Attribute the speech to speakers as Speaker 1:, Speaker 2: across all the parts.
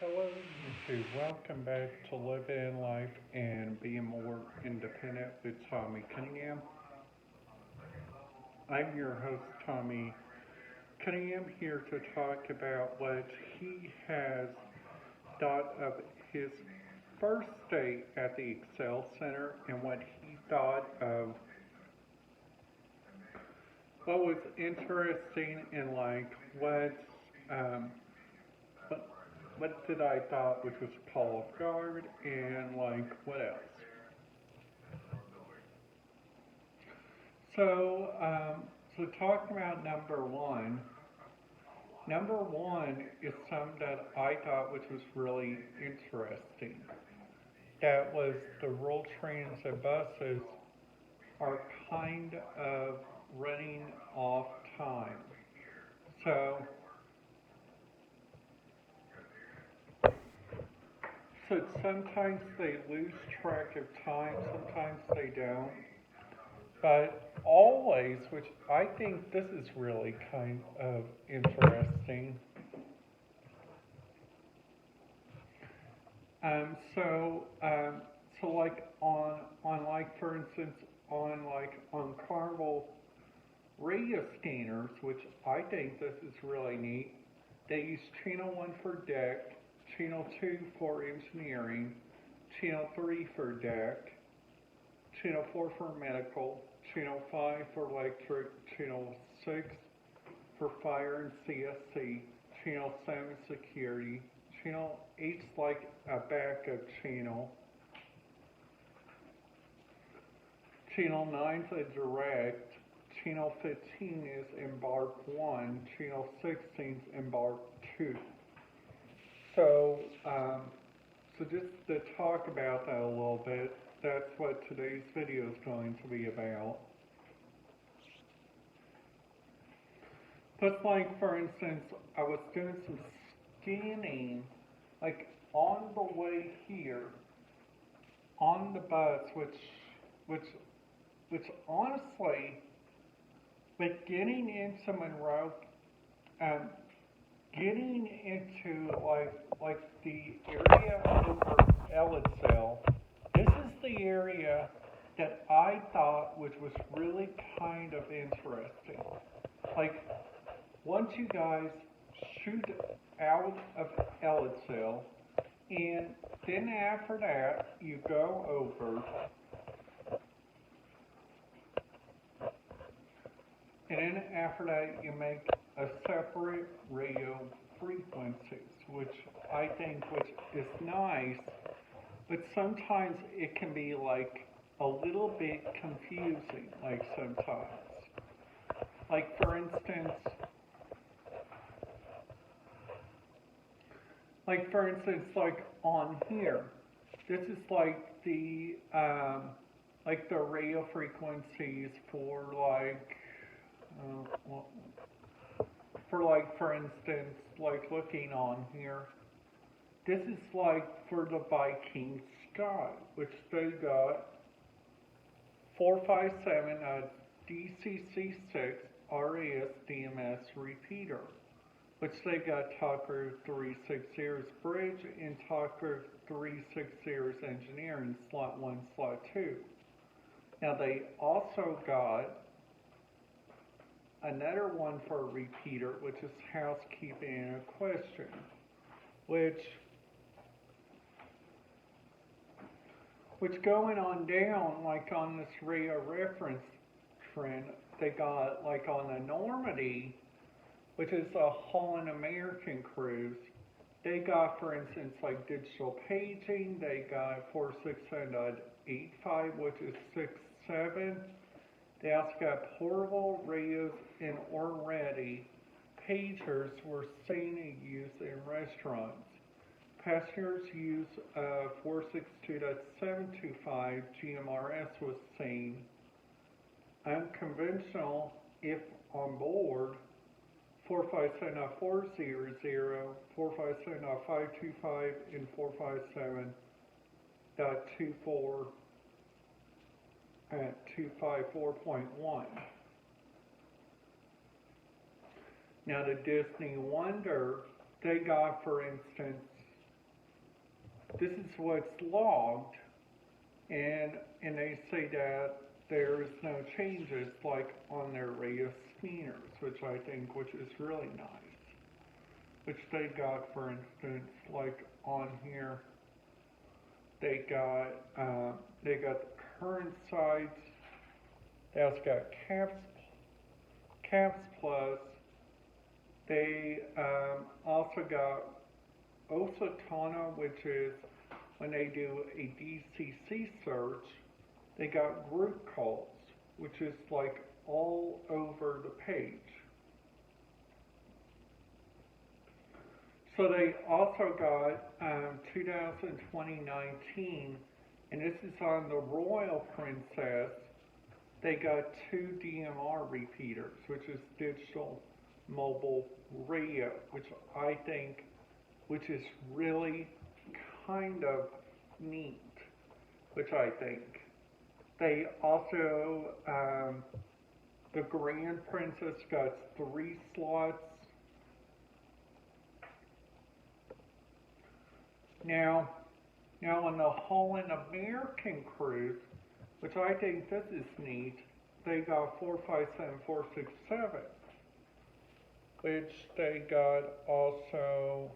Speaker 1: Hello, YouTube. Welcome back to Living Life and Being More Independent with Tommy Cunningham. I'm your host, Tommy Cunningham, here to talk about what he has thought of his first day at the Excel Center and what he thought of what was interesting and um, what what did I thought which was caught off guard and what else. So, so talking about number one. Number one is something that I thought which was really interesting. That was the rural trains and buses are kind of running off time. So, so sometimes they lose track of time, sometimes they don't. But always, which I think this is really kind of interesting. Um, so, um, so on for instance on Carnival radio scanners, which I think this is really neat. They use channel one for deck, channel two for engineering, channel three for deck, channel four for medical, channel five for electric, channel six for fire and CSC, channel seven security, channel eight's like a backup channel, channel nine's a direct, channel 15 is embark 1, channel 16 is embark 2. So, so just to talk about that a little bit, that's what today's video is going to be about. But for instance, I was doing some scanning, on the way here, on the bus, which, which honestly, but getting into Monroe, um, getting into the area over Ellisville, this is the area that I thought which was really kind of interesting. Like once you guys shoot out of Ellisville, and then after that you go over, and then after that you make a separate radio frequencies, which I think which is nice, but sometimes it can be a little bit confusing, sometimes. For instance, on here, this is the radio frequencies for uh, for instance, looking on here, this is for the Viking Sky, which they got 457 DCC6 RAS DMS repeater, which they got Tucker 360's bridge and Tucker 360's engineering slot 1, slot 2. Now they also got another one for a repeater, which is housekeeping and equestrian, which going on down, on this radio reference trend, they got on the Normandy, which is a Holland American cruise, they got, for instance, digital paging, they got 467.85, which is 6.7. They also got portable radios and already pagers were seen in use in restaurants. Passengers use 462.725 GMRS was seen. Unconventional, if on board, 457.400, 457.525, and 457.24 at 254.1. Now the Disney Wonder, they got, for instance, this is what's logged, and they say that there's no changes like on their radio scanners, which I think which is really nice. Which they got, for instance, like on here, they got the current sites. They also got Caps Plus. They also got Osatana, which is when they do a DCC search. They got group calls, which is like all over the page. So they also got 2019, and this is on the Royal Princess. They got 2 DMR repeaters, which is digital mobile radio, which I think, which is really kind of neat, which I think. They also, the Grand Princess got 3 slots. Now on the Holland American cruise, which I think this is neat, they got 457, 467, which they got also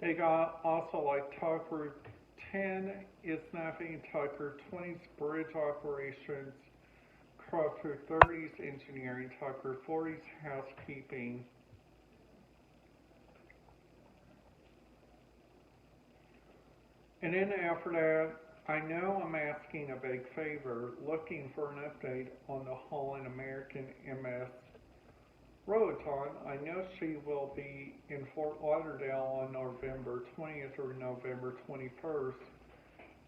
Speaker 1: like Talk Group 10 is nothing, Talk Group 20's bridge operations, Talk Group 30's engineering, Talk Group 40's housekeeping. And then after that, I know I'm asking a big favor, looking for an update on the Holland American MS Roaton. I know she will be in Fort Lauderdale on November 20th or November 21st,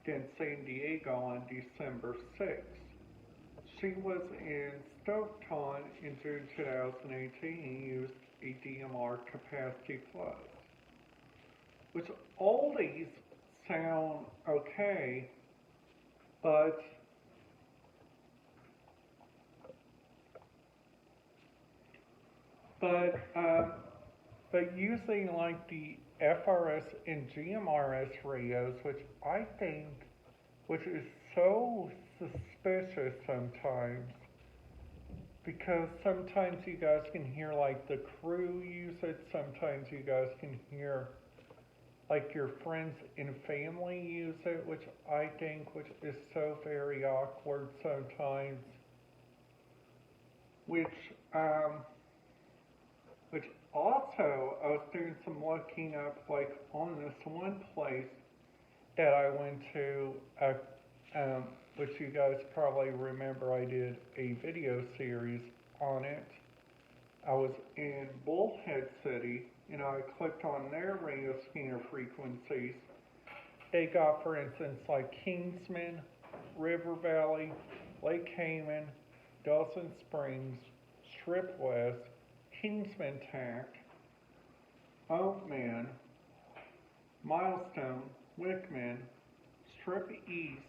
Speaker 1: then San Diego on December 6th. She was in Stockton in June 2018 and used a DMR Capacity Plus, which all these sound okay, but using like the FRS and GMRS radios, which I think, which is so suspicious sometimes, because sometimes you guys can hear like the crew use it, sometimes you guys can hear like your friends and family use it, which I think which is so very awkward sometimes. Which also I was doing some looking up like on this one place that I went to, which you guys probably remember I did a video series on it. I was in Bullhead City, and I clicked on their radio scanner frequencies. They got, for instance, like Kingsman, River Valley, Lake Hayman, Dawson Springs, Strip West, Kingsman TAC, Oakman, Milestone, Wickman, Strip East,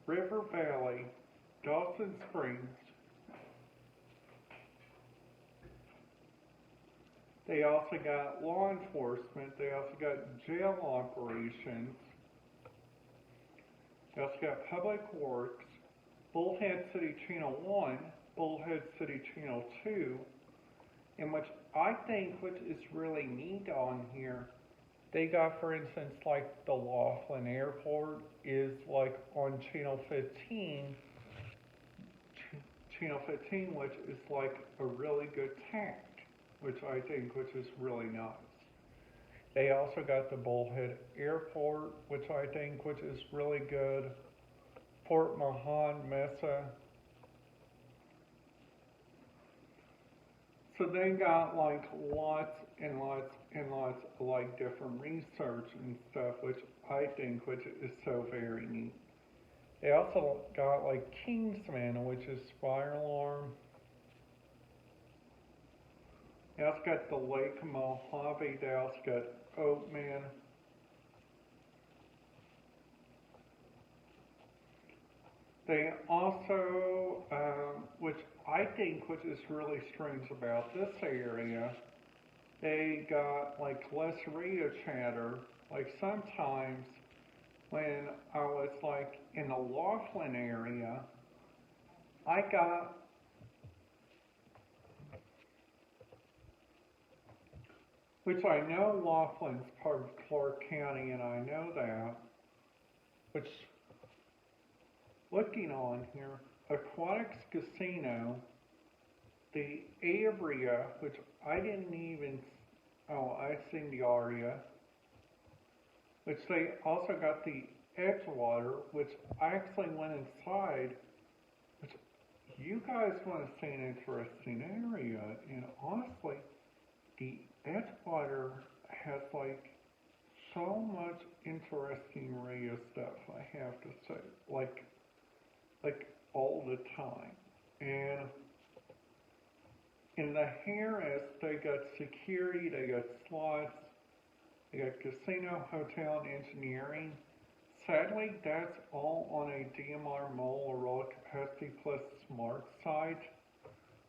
Speaker 1: River Valley, Dawson Springs. They also got law enforcement. They also got jail operations. They also got public works, Bullhead City Channel 1, Bullhead City Channel 2, and which I think which is really neat on here, they got, for instance, like the Laughlin Airport is like on Channel 15, which is like a really good TAC, which I think which is really nice. They also got the Bullhead Airport, which I think which is really good. Fort Mahon, Mesa. So they got like lots and lots and lots of like different research and stuff, which I think which is so very neat. They also got like Kingsman, which is fire alarm. They also got the Lake Mojave. They also got Oakman. They also, which I think which is really strange about this area, they got like less radio chatter. Like sometimes when I was like in the Laughlin area, I got, which I know Laughlin's part of Clark County and I know that, which looking on here, Aquatics Casino, the area, which I didn't even, oh, I seen the Aria, which they also got the Edgewater, which I actually went inside, which you guys want to see an interesting area, and honestly, the Edgewater has like so much interesting radio stuff, I have to say, like all the time. And in the Harris, they got security, they got slots, they got casino, hotel, and engineering. Sadly, that's all on a DMR Mole or Roll Capacity Plus Smart site,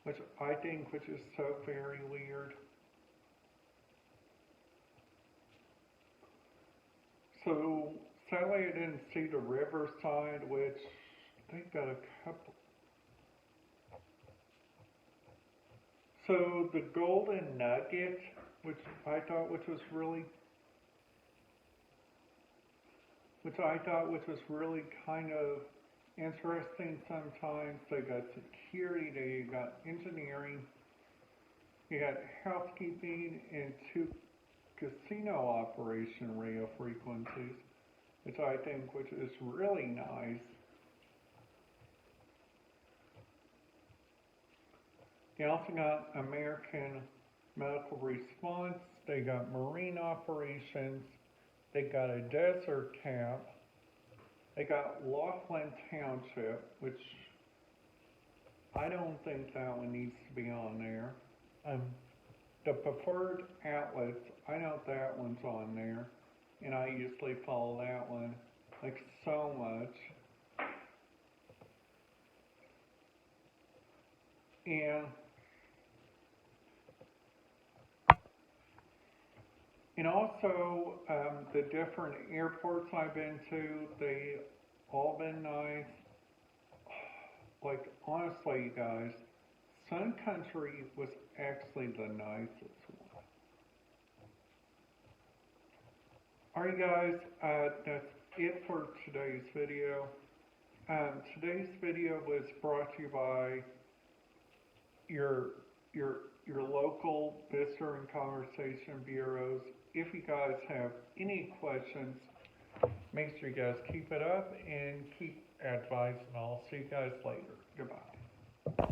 Speaker 1: which I think which is so very weird. So sadly, I didn't see the Riverside, which they got a couple. So the Golden Nugget, which I thought which was really kind of interesting sometimes. They got security, they got engineering, you got housekeeping, and 2 casino operation radio frequencies, which I think which is really nice. They also got American Medical Response, they got marine operations, they got a desert camp, they got Laughlin Township, which I don't think that one needs to be on there. The preferred outlets, I know that one's on there, and I usually follow that one like so much. And also, the different airports I've been to, they all been nice. Like, honestly, you guys, Sun Country was actually the nicest one. Alright guys, that's it for today's video. Today's video was brought to you by your local visitor and conversation bureaus. If you guys have any questions, make sure you guys keep it up and keep advising. I'll see you guys later. Goodbye.